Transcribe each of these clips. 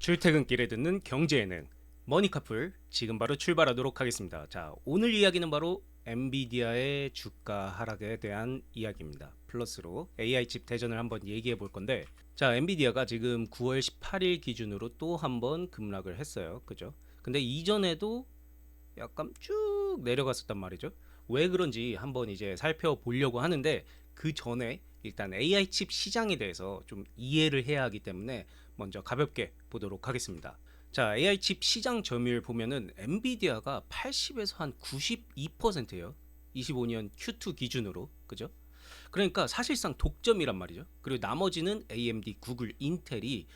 출퇴근길에 듣는 경제예능 머니커플 지금 바로 출발하도록 하겠습니다. 자, 오늘 이야기는 바로 엔비디아의 주가 하락에 대한 이야기입니다. 플러스로 AI 칩 대전을 한번 얘기해 볼 건데, 자, 엔비디아가 지금 9월 18일 기준으로 또 한번 급락을 했어요. 그죠? 근데 이전에도 약간 쭉 내려갔었단 말이죠. 왜 그런지 한번 이제 살펴보려고 하는데, 그 전에 일단 AI 칩 시장에 대해서 좀 이해를 해야 하기 때문에 먼저 가볍게 보도록 하겠습니다. 자, AI 칩 시장 점유율 보면은 엔비디아가 80에서 한 92%예요. 25년 Q2 기준으로. 그죠? 그러니까 사실상 독점이란 말이죠. 그리고 나머지는 AMD, 구글, 인텔이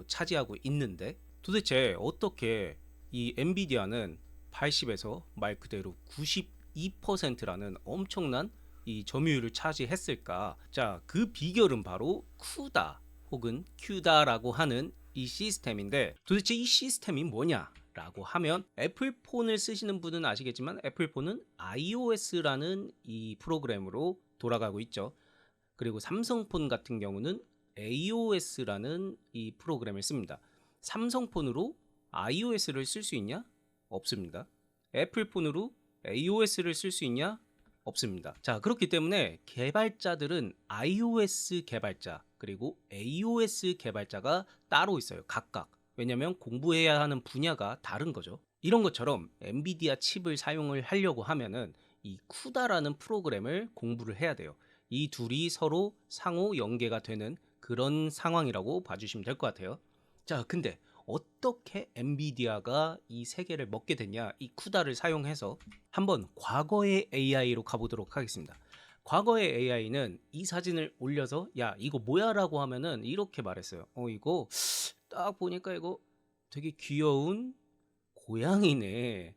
차지하고 있는데, 도대체 어떻게 이 엔비디아는 80에서 말 그대로 92%라는 엄청난 이 점유율을 차지했을까? 자, 그 비결은 바로 쿠다 혹은 큐다라고 하는 이 시스템인데, 도대체 이 시스템이 뭐냐라고 하면, 애플폰을 쓰시는 분은 아시겠지만 애플폰은 iOS라는 이 프로그램으로 돌아가고 있죠. 그리고 삼성폰 같은 경우는 AOS라는 이 프로그램을 씁니다. 삼성폰으로 iOS를 쓸 수 있냐? 없습니다. 애플폰으로 AOS를 쓸 수 있냐? 없습니다. 자, 그렇기 때문에 개발자들은 iOS 개발자 그리고 AOS 개발자가 따로 있어요. 각각. 왜냐면 공부해야 하는 분야가 다른 거죠. 이런 것처럼 엔비디아 칩을 사용을 하려고 하면은 이 쿠다라는 프로그램을 공부를 해야 돼요. 이 둘이 서로 상호 연계가 되는 그런 상황이라고 봐주시면 될 것 같아요. 자, 근데 어떻게 엔비디아가 이 세 개를 먹게 됐냐, 이 쿠다를 사용해서. 한번 과거의 AI로 가보도록 하겠습니다. 과거의 AI는 이 사진을 올려서 야 이거 뭐야 라고 하면은 이렇게 말했어요. 이거 딱 보니까 이거 되게 귀여운 고양이네.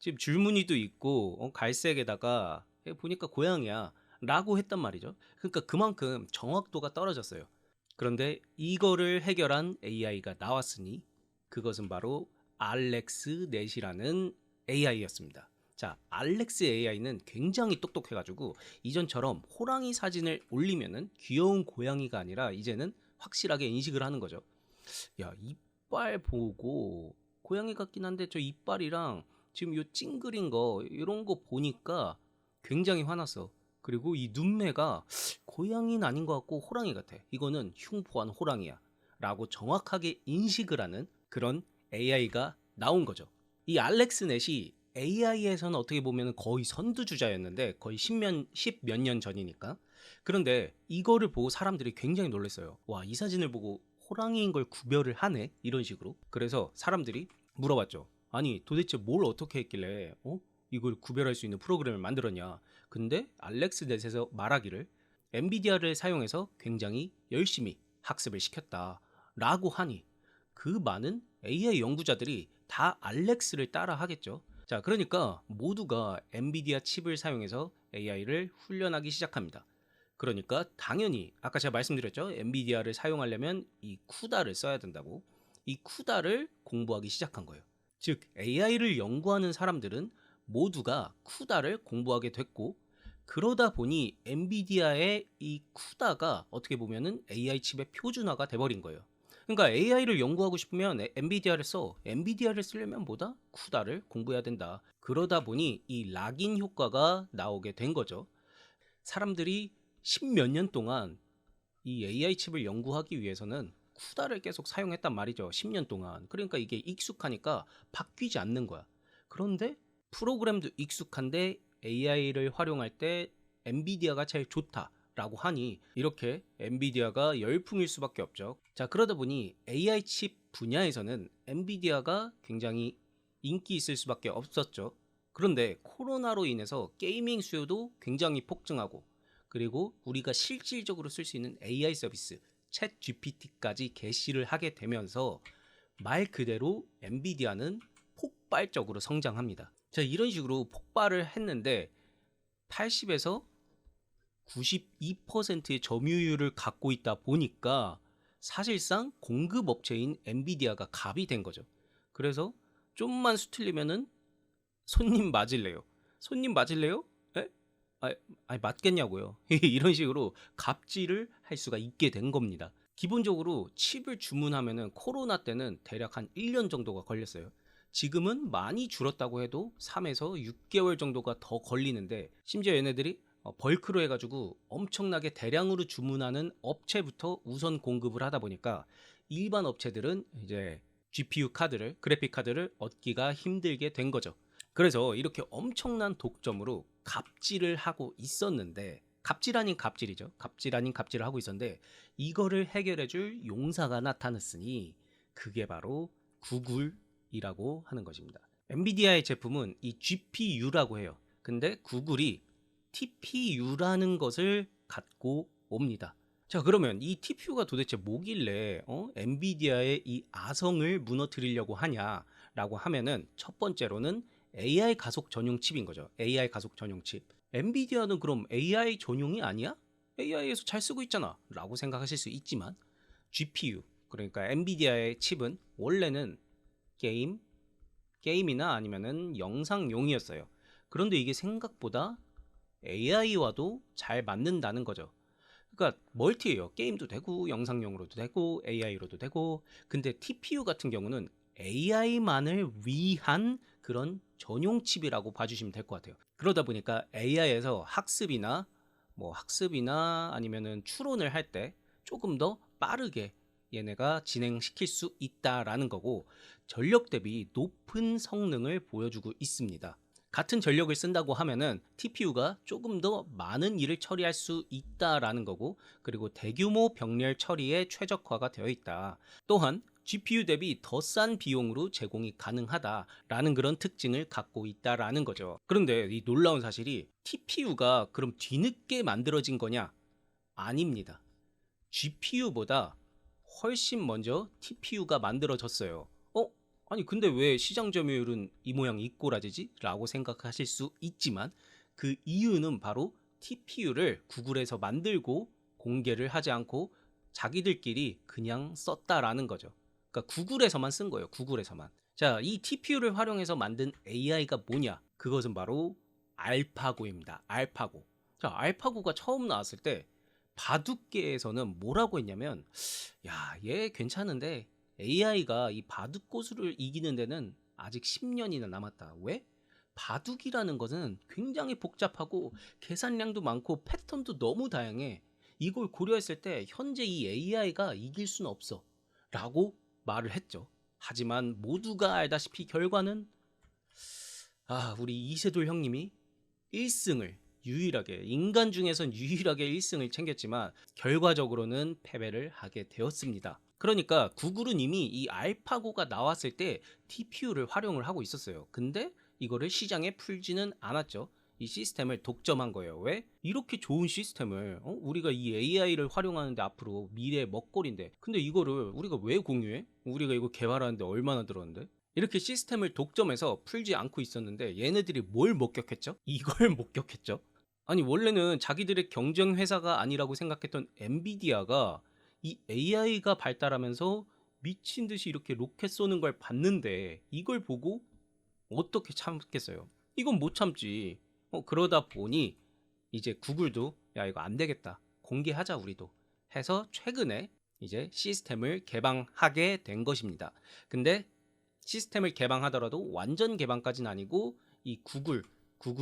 지금 줄무늬도 있고 갈색에다가 보니까 고양이야 라고 했단 말이죠. 그러니까 그만큼 정확도가 떨어졌어요. 그런데 이거를 해결한 AI가 나왔으니 그것은 바로 알렉스넷이라는 AI였습니다. 자, 알렉스 AI는 굉장히 똑똑해가지고 이전처럼 호랑이 사진을 올리면은 귀여운 고양이가 아니라 이제는 확실하게 인식을 하는 거죠. 야, 이빨 보고 고양이 같긴 한데 저 이빨이랑 지금 요 찡그린 거 이런 거 보니까 굉장히 화났어. 그리고 이 눈매가 고양이는 아닌 것 같고 호랑이 같아. 이거는 흉포한 호랑이야 라고 정확하게 인식을 하는 그런 AI가 나온 거죠. 이 알렉스넷이 AI에서는 어떻게 보면 거의 선두주자였는데, 거의 10몇 년 전이니까. 그런데 이거를 보고 사람들이 굉장히 놀랐어요. 와, 이 사진을 보고 호랑이인 걸 구별을 하네? 이런 식으로. 그래서 사람들이 물어봤죠. 아니, 도대체 뭘 어떻게 했길래 이걸 구별할 수 있는 프로그램을 만들었냐. 근데 알렉스넷에서 말하기를 엔비디아를 사용해서 굉장히 열심히 학습을 시켰다 라고 하니, 그 많은 AI 연구자들이 다 알렉스를 따라 하겠죠. 자, 그러니까 모두가 엔비디아 칩을 사용해서 AI를 훈련하기 시작합니다. 그러니까 당연히 아까 제가 말씀드렸죠. 엔비디아를 사용하려면 이 쿠다를 써야 된다고. 이 쿠다를 공부하기 시작한 거예요. 즉 AI를 연구하는 사람들은 모두가 쿠다를 공부하게 됐고, 그러다 보니 엔비디아의 이 쿠다가 어떻게 보면은 AI 칩의 표준화가 돼버린 거예요. 그러니까 AI를 연구하고 싶으면 엔비디아를 써. 엔비디아를 쓰려면 뭐다? 쿠다를 공부해야 된다. 그러다 보니 이 락인 효과가 나오게 된 거죠. 사람들이 10몇 년 동안 이 AI 칩을 연구하기 위해서는 쿠다를 계속 사용했단 말이죠. 10년 동안. 그러니까 이게 익숙하니까 바뀌지 않는 거야. 그런데 프로그램도 익숙한데 AI를 활용할 때 엔비디아가 제일 좋다라고 하니 이렇게 엔비디아가 열풍일 수밖에 없죠. 자, 그러다 보니 AI 칩 분야에서는 엔비디아가 굉장히 인기 있을 수밖에 없었죠. 그런데 코로나로 인해서 게이밍 수요도 굉장히 폭증하고, 그리고 우리가 실질적으로 쓸 수 있는 AI 서비스 챗 GPT까지 개시를 하게 되면서 말 그대로 엔비디아는 폭발적으로 성장합니다. 자, 이런 식으로 폭발을 했는데 80에서 92%의 점유율을 갖고 있다 보니까 사실상 공급업체인 엔비디아가 갑이 된 거죠. 그래서 좀만 수틀리면은 손님 맞을래요? 손님 맞을래요? 에? 아니 맞겠냐고요. 이런 식으로 갑질을 할 수가 있게 된 겁니다. 기본적으로 칩을 주문하면은 코로나 때는 대략 한 1년 정도가 걸렸어요. 지금은 많이 줄었다고 해도 3에서 6개월 정도가 더 걸리는데, 심지어 얘네들이 벌크로 해가지고 엄청나게 대량으로 주문하는 업체부터 우선 공급을 하다 보니까 일반 업체들은 이제 GPU 카드를, 그래픽 카드를 얻기가 힘들게 된 거죠. 그래서 이렇게 엄청난 독점으로 갑질을 하고 있었는데, 갑질 아닌 갑질이죠. 갑질 아닌 갑질을 하고 있었는데, 이거를 해결해줄 용사가 나타났으니 그게 바로 구글이라고 하는 것입니다. 엔비디아의 제품은 이 GPU라고 해요. 근데 구글이 TPU라는 것을 갖고 옵니다. 자, 그러면 이 TPU가 도대체 뭐길래 엔비디아의 이 아성을 무너뜨리려고 하냐라고 하면은, 첫 번째로는 AI 가속 전용 칩인 거죠. AI 가속 전용 칩. 엔비디아는 그럼 AI 전용이 아니야? AI에서 잘 쓰고 있잖아 라고 생각하실 수 있지만, GPU, 그러니까 엔비디아의 칩은 원래는 게임이나 아니면은 영상용이었어요. 그런데 이게 생각보다 AI와도 잘 맞는다는 거죠. 그러니까 멀티예요. 게임도 되고 영상용으로도 되고 AI로도 되고. 근데 TPU 같은 경우는 AI만을 위한 그런 전용 칩이라고 봐주시면 될 것 같아요. 그러다 보니까 AI에서 학습이나 아니면은 추론을 할 때 조금 더 빠르게 얘네가 진행시킬 수 있다라는 거고, 전력 대비 높은 성능을 보여주고 있습니다. 같은 전력을 쓴다고 하면은 TPU가 조금 더 많은 일을 처리할 수 있다라는 거고, 그리고 대규모 병렬 처리에 최적화가 되어 있다. 또한 GPU 대비 더 싼 비용으로 제공이 가능하다라는 그런 특징을 갖고 있다라는 거죠. 그런데 이 놀라운 사실이, TPU가 그럼 뒤늦게 만들어진 거냐? 아닙니다. GPU보다 훨씬 먼저 TPU가 만들어졌어요. 아니 근데 왜 시장 점유율은 이 모양 이 꼬라지지? 라고 생각하실 수 있지만, 그 이유는 바로 TPU를 구글에서 만들고 공개를 하지 않고 자기들끼리 그냥 썼다라는 거죠. 그러니까 구글에서만 쓴 거예요. 구글에서만. 자, 이 TPU를 활용해서 만든 AI가 뭐냐? 그것은 바로 알파고입니다. 알파고. 자, 알파고가 처음 나왔을 때 바둑계에서는 뭐라고 했냐면, 야, 얘 괜찮은데 AI가 이 바둑 고수를 이기는 데는 아직 10년이나 남았다. 왜? 바둑이라는 것은 굉장히 복잡하고 계산량도 많고 패턴도 너무 다양해. 이걸 고려했을 때 현재 이 AI가 이길 수는 없어 라고 말을 했죠. 하지만 모두가 알다시피 결과는, 우리 이세돌 형님이 1승을 유일하게, 인간 중에선 유일하게 1승을 챙겼지만 결과적으로는 패배를 하게 되었습니다. 그러니까 구글은 이미 이 알파고가 나왔을 때 TPU를 활용을 하고 있었어요. 근데 이거를 시장에 풀지는 않았죠. 이 시스템을 독점한 거예요. 왜? 이렇게 좋은 시스템을 우리가 이 AI를 활용하는데 앞으로 미래의 먹거리인데, 근데 이거를 우리가 왜 공유해? 우리가 이거 개발하는데 얼마나 들었는데? 이렇게 시스템을 독점해서 풀지 않고 있었는데, 얘네들이 뭘 목격했죠? 이걸 목격했죠. 아니 원래는 자기들의 경쟁 회사가 아니라고 생각했던 엔비디아가 이 AI가 발달하면서 미친 듯이 이렇게 로켓 쏘는 걸 봤는데, 이걸 보고 어떻게 참겠어요? 이건 못 참지. 그러다 보니 이제 구글도 야 이거 안 되겠다, 공개하자 우리도 해서 최근에 이제 시스템을 개방하게 된 것입니다. 근데 시스템을 개방하더라도 완전 개방까지는 아니고, 이 구글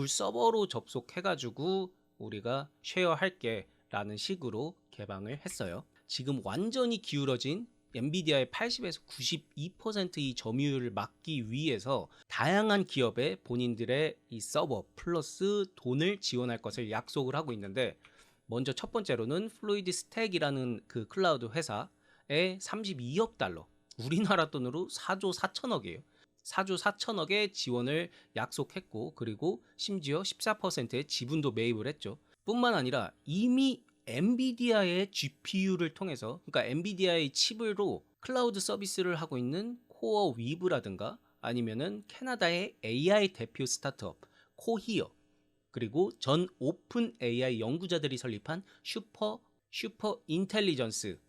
서버로 접속해가지고 우리가 쉐어할게 라는 식으로 개방을 했어요. 지금 완전히 기울어진 엔비디아의 80에서 92%의 점유율을 막기 위해서 다양한 기업에 본인들의 이 서버 플러스 돈을 지원할 것을 약속을 하고 있는데, 먼저 첫 번째로는 플루이드 스택이라는 그 클라우드 회사에 32억 달러, 우리나라 돈으로 4조 4천억이에요. 4조 4천억의 지원을 약속했고, 그리고 심지어 14%의 지분도 매입을 했죠. 뿐만 아니라 이미 엔비디아의 GPU를 통해서, 그러니까 엔비디아의 칩으로 클라우드 서비스를 하고 있는 코어 위브라든가, 아니면은 캐나다의 AI 대표 스타트업 코히어, 그리고 전 오픈 AI 연구자들이 설립한 슈퍼 인텔리전스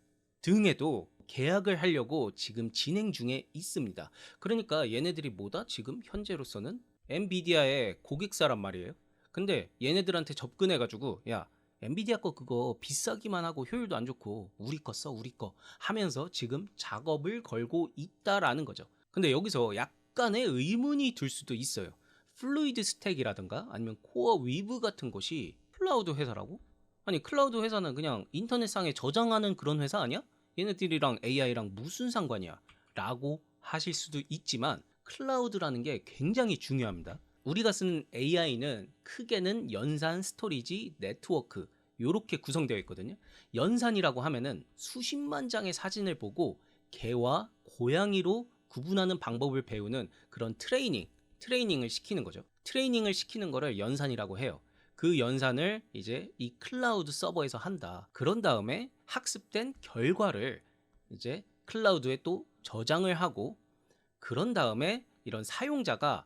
등에도 계약을 하려고 지금 진행 중에 있습니다. 그러니까 얘네들이 뭐다? 지금 현재로서는 엔비디아의 고객사란 말이에요. 근데 얘네들한테 접근해가지고, 야 엔비디아 거 그거 비싸기만 하고 효율도 안 좋고 우리 거 써, 우리 거 하면서 지금 작업을 걸고 있다라는 거죠. 근데 여기서 약간의 의문이 들 수도 있어요. 플루이드 스택이라든가 아니면 코어 위브 같은 것이 클라우드 회사라고? 아니 클라우드 회사는 그냥 인터넷상에 저장하는 그런 회사 아니야? 얘네들이랑 AI랑 무슨 상관이야? 라고 하실 수도 있지만 클라우드라는 게 굉장히 중요합니다. 우리가 쓰는 AI는 크게는 연산, 스토리지, 네트워크 요렇게 구성되어 있거든요. 연산이라고 하면은 수십만 장의 사진을 보고 개와 고양이로 구분하는 방법을 배우는 그런 트레이닝을 시키는 거죠. 트레이닝을 시키는 거를 연산이라고 해요. 그 연산을 이제 이 클라우드 서버에서 한다. 그런 다음에 학습된 결과를 이제 클라우드에 또 저장을 하고 그런 다음에 이런 사용자가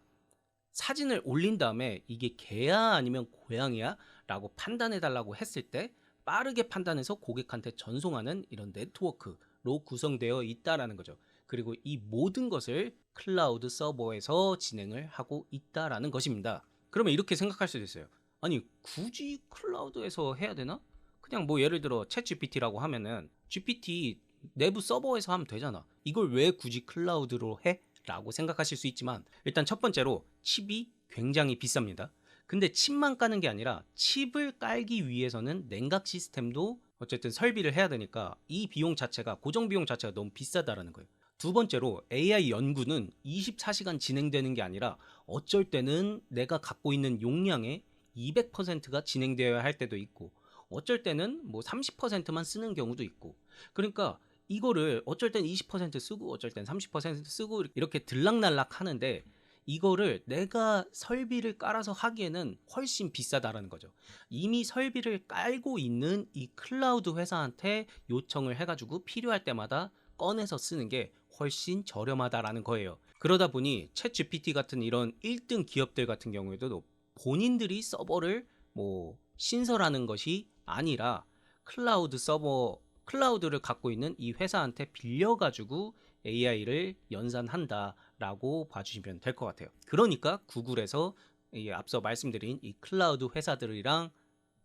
사진을 올린 다음에 이게 개야 아니면 고양이야 라고 판단해 달라고 했을 때 빠르게 판단해서 고객한테 전송하는 이런 네트워크로 구성되어 있다라는 거죠. 그리고 이 모든 것을 클라우드 서버에서 진행을 하고 있다라는 것입니다. 그러면 이렇게 생각할 수도 있어요. 아니 굳이 클라우드에서 해야 되나? 그냥 뭐 예를 들어 챗 GPT라고 하면은 GPT 내부 서버에서 하면 되잖아. 이걸 왜 굳이 클라우드로 해? 라고 생각하실 수 있지만 일단 첫 번째로 칩이 굉장히 비쌉니다. 근데 칩만 까는 게 아니라 칩을 깔기 위해서는 냉각 시스템도 어쨌든 설비를 해야 되니까 이 비용 자체가 고정 비용 자체가 너무 비싸다라는 거예요. 두 번째로 AI 연구는 24시간 진행되는 게 아니라 어쩔 때는 내가 갖고 있는 용량의 200%가 진행되어야 할 때도 있고 어쩔 때는 뭐 30%만 쓰는 경우도 있고 그러니까 이거를 어쩔 땐 20% 쓰고 어쩔 땐 30% 쓰고 이렇게 들락날락 하는데 이거를 내가 설비를 깔아서 하기에는 훨씬 비싸다라는 거죠. 이미 설비를 깔고 있는 이 클라우드 회사한테 요청을 해가지고 필요할 때마다 꺼내서 쓰는 게 훨씬 저렴하다라는 거예요. 그러다 보니 챗 GPT 같은 이런 1등 기업들 같은 경우에도 본인들이 서버를 뭐 신설하는 것이 아니라 클라우드를 갖고 있는 이 회사한테 빌려가지고 AI를 연산한다라고 봐주시면 될 것 같아요. 그러니까 구글에서 앞서 말씀드린 이 클라우드 회사들이랑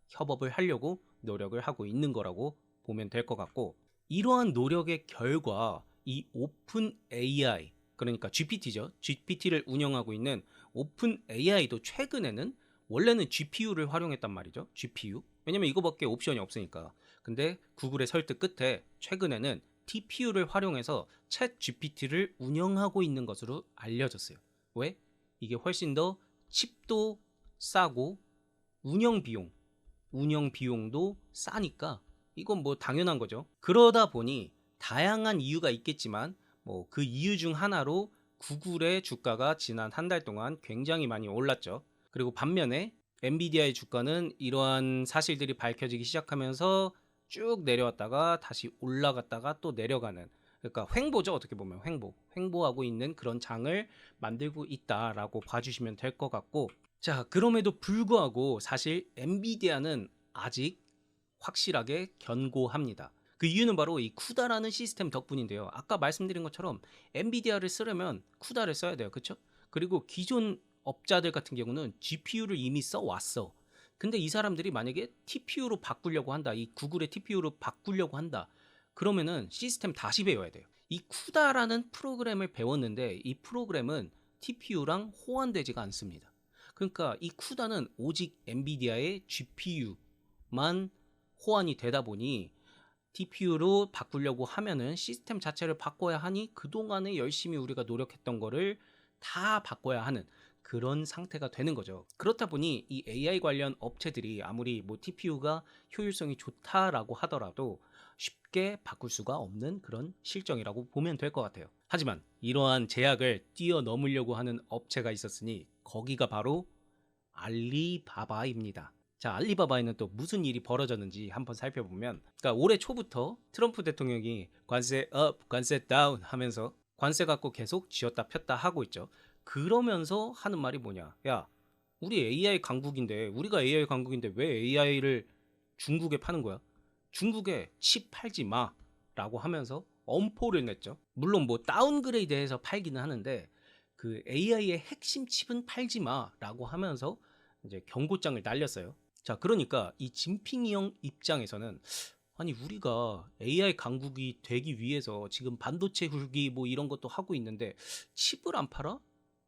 협업을 하려고 노력을 하고 있는 거라고 보면 될 것 같고 이러한 노력의 결과 이 오픈 AI 그러니까 GPT죠. GPT를 운영하고 있는 오픈 AI도 최근에는 원래는 GPU를 활용했단 말이죠. GPU. 왜냐면 이거밖에 옵션이 없으니까. 근데 구글의 설득 끝에 최근에는 TPU를 활용해서 챗 GPT를 운영하고 있는 것으로 알려졌어요. 왜? 이게 훨씬 더 칩도 싸고 운영 비용도 싸니까 이건 뭐 당연한 거죠. 그러다 보니 다양한 이유가 있겠지만 뭐 그 이유 중 하나로 구글의 주가가 지난 한 달 동안 굉장히 많이 올랐죠. 그리고 반면에 엔비디아의 주가는 이러한 사실들이 밝혀지기 시작하면서 쭉 내려왔다가 다시 올라갔다가 또 내려가는 그러니까 횡보죠. 어떻게 보면 횡보하고 있는 그런 장을 만들고 있다라고 봐주시면 될 것 같고 자 그럼에도 불구하고 사실 엔비디아는 아직 확실하게 견고합니다. 그 이유는 바로 이 쿠다라는 시스템 덕분인데요. 아까 말씀드린 것처럼 엔비디아를 쓰려면 쿠다를 써야 돼요. 그렇죠? 그리고 기존 업자들 같은 경우는 GPU를 이미 써왔어. 근데 이 사람들이 만약에 TPU로 바꾸려고 한다. 이 구글의 TPU로 바꾸려고 한다. 그러면은 시스템 다시 배워야 돼요. 이 쿠다라는 프로그램을 배웠는데 이 프로그램은 TPU랑 호환되지가 않습니다. 그러니까 이 쿠다는 오직 엔비디아의 GPU만 호환이 되다 보니 TPU로 바꾸려고 하면은 시스템 자체를 바꿔야 하니 그동안에 열심히 우리가 노력했던 거를 다 바꿔야 하는 그런 상태가 되는 거죠. 그렇다 보니 이 AI 관련 업체들이 아무리 뭐 TPU가 효율성이 좋다라고 하더라도 쉽게 바꿀 수가 없는 그런 실정이라고 보면 될 것 같아요. 하지만 이러한 제약을 뛰어넘으려고 하는 업체가 있었으니 거기가 바로 알리바바입니다. 자, 알리바바에는 또 무슨 일이 벌어졌는지 한번 살펴보면 그러니까 올해 초부터 트럼프 대통령이 관세 업, 관세 다운 하면서 관세 갖고 계속 쥐었다 폈다 하고 있죠. 그러면서 하는 말이 뭐냐? 야, 우리 AI 강국인데 우리가 AI 강국인데 왜 AI를 중국에 파는 거야? 중국에 칩 팔지 마라고 하면서 엄포를 냈죠. 물론 뭐 다운그레이드해서 팔기는 하는데 그 AI의 핵심 칩은 팔지 마라고 하면서 이제 경고장을 날렸어요. 자, 그러니까 이 진핑이 형 입장에서는 아니 우리가 AI 강국이 되기 위해서 지금 반도체 굴기 뭐 이런 것도 하고 있는데 칩을 안 팔아?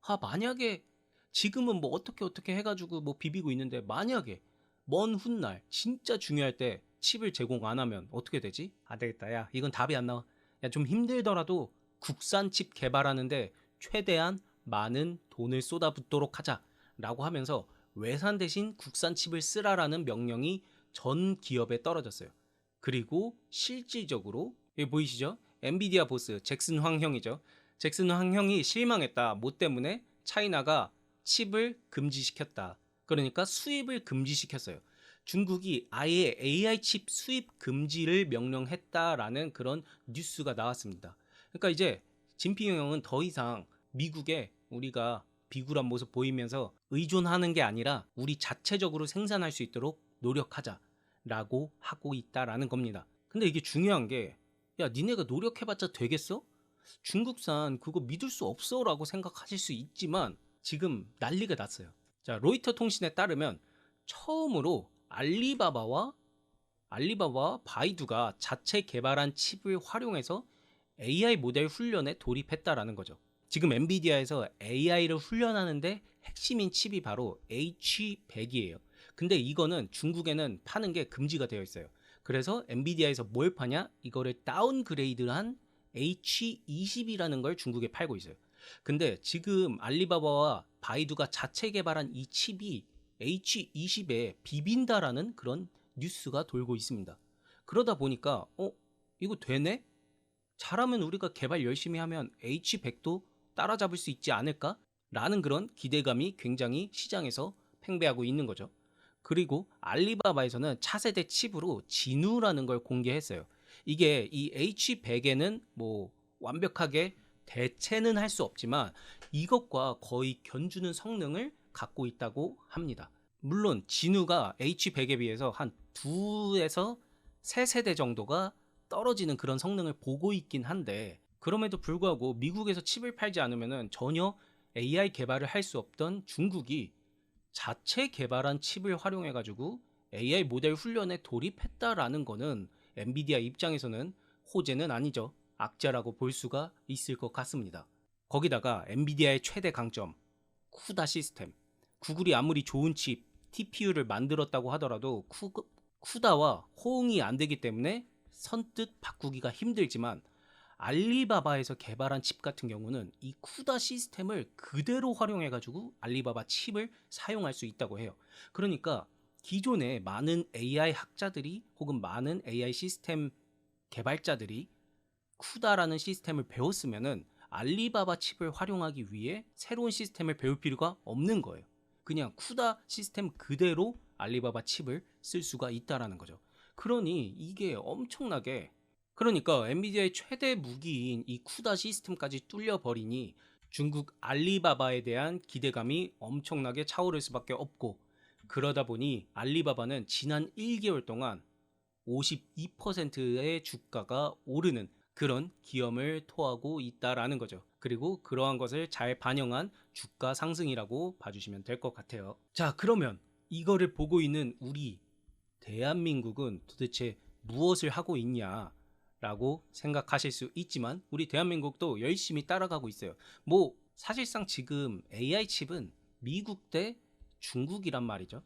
아, 만약에 지금은 뭐 어떻게 해가지고 뭐 비비고 있는데 만약에 먼 훗날 진짜 중요할 때 칩을 제공 안 하면 어떻게 되지? 안 되겠다. 야, 이건 답이 안 나와. 야, 좀 힘들더라도 국산 칩 개발하는데 최대한 많은 돈을 쏟아붓도록 하자라고 하면서 외산 대신 국산 칩을 쓰라라는 명령이 전 기업에 떨어졌어요. 그리고 실질적으로 여기 보이시죠? 엔비디아 보스 잭슨 황 형이죠. 잭슨 황 형이 실망했다. 뭐 때문에? 차이나가 칩을 금지시켰다. 그러니까 수입을 금지시켰어요. 중국이 아예 AI 칩 수입 금지를 명령했다라는 그런 뉴스가 나왔습니다. 그러니까 이제 진핑 형은 더 이상 미국에 우리가 비굴한 모습 보이면서 의존하는 게 아니라 우리 자체적으로 생산할 수 있도록 노력하자라고 하고 있다라는 겁니다. 근데 이게 중요한 게, 야, 니네가 노력해봤자 되겠어? 중국산 그거 믿을 수 없어라고 생각하실 수 있지만 지금 난리가 났어요. 자, 로이터 통신에 따르면 처음으로 알리바바와 바이두가 자체 개발한 칩을 활용해서 AI 모델 훈련에 돌입했다라는 거죠. 지금 엔비디아에서 AI를 훈련하는데 핵심인 칩이 바로 H100이에요. 근데 이거는 중국에는 파는 게 금지가 되어 있어요. 그래서 엔비디아에서 뭘 파냐? 이거를 다운그레이드한 H20이라는 걸 중국에 팔고 있어요. 근데 지금 알리바바와 바이두가 자체 개발한 이 칩이 H20에 비빈다라는 그런 뉴스가 돌고 있습니다. 그러다 보니까 이거 되네? 잘하면 우리가 개발 열심히 하면 H100도 따라잡을 수 있지 않을까? 라는 그런 기대감이 굉장히 시장에서 팽배하고 있는 거죠. 그리고 알리바바에서는 차세대 칩으로 진우라는 걸 공개했어요. 이게 이 H100에는 뭐 완벽하게 대체는 할 수 없지만 이것과 거의 견주는 성능을 갖고 있다고 합니다. 물론 진우가 H100에 비해서 한 2에서 3세대 정도가 떨어지는 그런 성능을 보고 있긴 한데, 그럼에도 불구하고 미국에서 칩을 팔지 않으면 전혀 AI 개발을 할 수 없던 중국이 자체 개발한 칩을 활용해 가지고 AI 모델 훈련에 돌입했다라는 거는 엔비디아 입장에서는 호재는 아니죠. 악재라고 볼 수가 있을 것 같습니다. 거기다가 엔비디아의 최대 강점, 쿠다 시스템. 구글이 아무리 좋은 칩, TPU를 만들었다고 하더라도 쿠다와 호응이 안 되기 때문에 선뜻 바꾸기가 힘들지만, 알리바바에서 개발한 칩 같은 경우는 이 쿠다 시스템을 그대로 활용해 가지고 알리바바 칩을 사용할 수 있다고 해요. 그러니까 기존에 많은 AI 학자들이 혹은 많은 AI 시스템 개발자들이 쿠다라는 시스템을 배웠으면은 알리바바 칩을 활용하기 위해 새로운 시스템을 배울 필요가 없는 거예요. 그냥 쿠다 시스템 그대로 알리바바 칩을 쓸 수가 있다라는 거죠. 그러니 이게 엄청나게, 그러니까 엔비디아의 최대 무기인 이 쿠다 시스템까지 뚫려버리니 중국 알리바바에 대한 기대감이 엄청나게 차오를 수밖에 없고, 그러다 보니 알리바바는 지난 1개월 동안 52%의 주가가 오르는 그런 기염을 토하고 있다라는 거죠. 그리고 그러한 것을 잘 반영한 주가 상승이라고 봐주시면 될 것 같아요. 자, 그러면 이거를 보고 있는 우리 대한민국은 도대체 무엇을 하고 있냐 라고 생각하실 수 있지만, 우리 대한민국도 열심히 따라가고 있어요. 뭐 사실상 지금 AI 칩은 미국 대 중국이란 말이죠.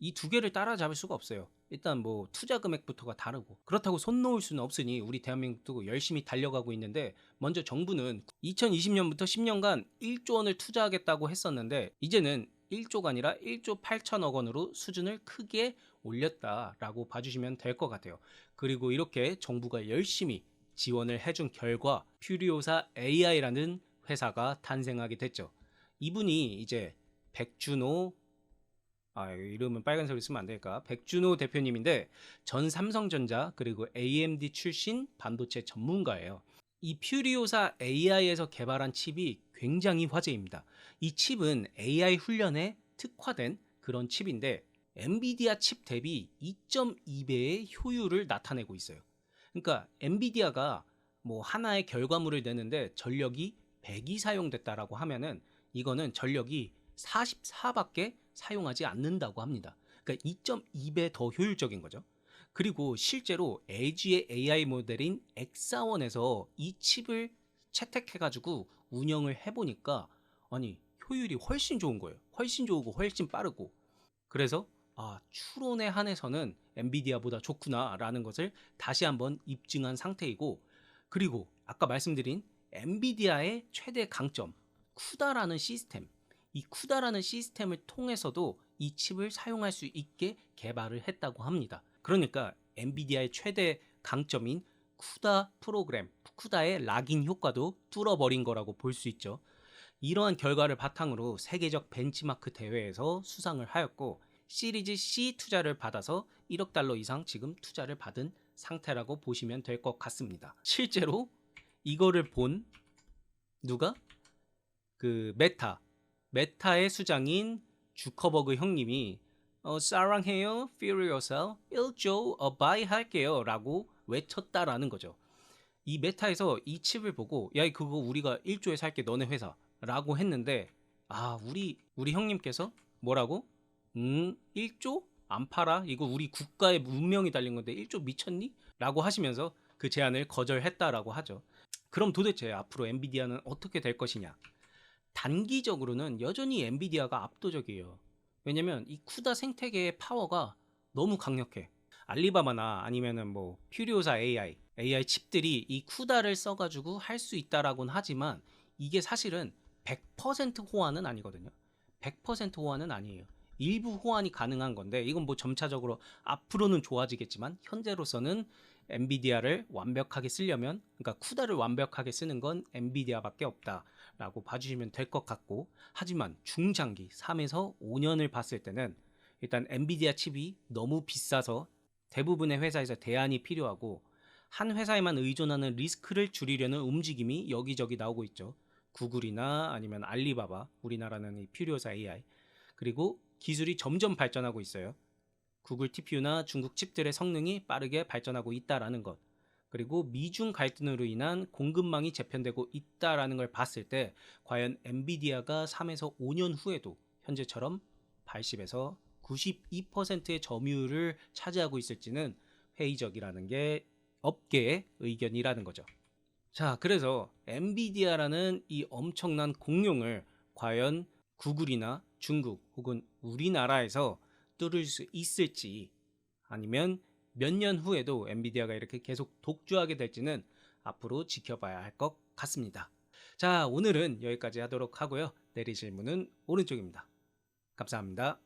이 두 개를 따라잡을 수가 없어요. 일단 뭐 투자 금액부터가 다르고, 그렇다고 손 놓을 수는 없으니 우리 대한민국도 열심히 달려가고 있는데, 먼저 정부는 2020년부터 10년간 1조 원을 투자하겠다고 했었는데 이제는 1조가 아니라 1조 8천억 원으로 수준을 크게 올렸다라고 봐주시면 될 것 같아요. 그리고 이렇게 정부가 열심히 지원을 해준 결과 퓨리오사 AI라는 회사가 탄생하게 됐죠. 이분이 이제 백준호, 이름은 빨간색으로 쓰면 안 되니까 백준호 대표님인데, 전 삼성전자 그리고 AMD 출신 반도체 전문가예요. 이 퓨리오사 AI에서 개발한 칩이 굉장히 화제입니다. 이 칩은 AI 훈련에 특화된 그런 칩인데 엔비디아 칩 대비 2.2배의 효율을 나타내고 있어요. 그러니까 엔비디아가 뭐 하나의 결과물을 내는데 전력이 100이 사용됐다라고 하면은 이거는 전력이 44밖에 사용하지 않는다고 합니다. 그러니까 2.2배 더 효율적인 거죠. 그리고 실제로 LG의 AI 모델인 엑사원에서 이 칩을 채택해가지고 운영을 해보니까 아니 효율이 훨씬 좋은 거예요. 훨씬 좋고 훨씬 빠르고. 그래서 추론에 한해서는 엔비디아보다 좋구나라는 것을 다시 한번 입증한 상태이고, 그리고 아까 말씀드린 엔비디아의 최대 강점 쿠다라는 시스템, 이 쿠다라는 시스템을 통해서도 이 칩을 사용할 수 있게 개발을 했다고 합니다. 그러니까 엔비디아의 최대 강점인 쿠다 프로그램, 쿠다의 락인 효과도 뚫어버린 거라고 볼 수 있죠. 이러한 결과를 바탕으로 세계적 벤치마크 대회에서 수상을 하였고, 시리즈 C 투자를 받아서 1억 달러 이상 지금 투자를 받은 상태라고 보시면 될 것 같습니다. 실제로 이거를 본 누가? 그 메타의 수장인 주커버그 형님이 사랑해요, 퓨리오사 1조 바이 할게요 라고 외쳤다라는 거죠. 이 메타에서 이 칩을 보고 야 그거 우리가 1조에 살게 너네 회사 라고 했는데, 우리 형님께서 뭐라고? 1조? 안 팔아? 이거 우리 국가의 문명이 달린 건데 1조 미쳤니? 라고 하시면서 그 제안을 거절했다라고 하죠. 그럼 도대체 앞으로 엔비디아는 어떻게 될 것이냐? 단기적으로는 여전히 엔비디아가 압도적이에요. 왜냐면 이 쿠다 생태계의 파워가 너무 강력해. 알리바바나 아니면은 뭐 퓨리오사 AI 칩들이 이 쿠다를 써가지고 할 수 있다라고는 하지만 이게 사실은 100% 호환은 아니거든요. 100% 호환은 아니에요. 일부 호환이 가능한 건데 이건 뭐 점차적으로 앞으로는 좋아지겠지만 현재로서는 엔비디아를 완벽하게 쓰려면, 그러니까 쿠다를 완벽하게 쓰는 건 엔비디아밖에 없다라고 봐주시면 될 것 같고, 하지만 중장기 3에서 5년을 봤을 때는 일단 엔비디아 칩이 너무 비싸서 대부분의 회사에서 대안이 필요하고, 한 회사에만 의존하는 리스크를 줄이려는 움직임이 여기저기 나오고 있죠. 구글이나 아니면 알리바바, 우리나라는 이 퓨리오사 AI, 그리고 기술이 점점 발전하고 있어요. 구글 TPU나 중국 칩들의 성능이 빠르게 발전하고 있다라는 것, 그리고 미중 갈등으로 인한 공급망이 재편되고 있다라는 걸 봤을 때 과연 엔비디아가 3에서 5년 후에도 현재처럼 80에서 92%의 점유율을 차지하고 있을지는 회의적이라는 게 업계의 의견이라는 거죠. 자, 그래서 엔비디아라는 이 엄청난 공룡을 과연 구글이나 중국 혹은 우리나라에서 뚫을 수 있을지, 아니면 몇 년 후에도 엔비디아가 이렇게 계속 독주하게 될지는 앞으로 지켜봐야 할 것 같습니다. 자, 오늘은 여기까지 하도록 하고요. 내리실 문은 오른쪽입니다. 감사합니다.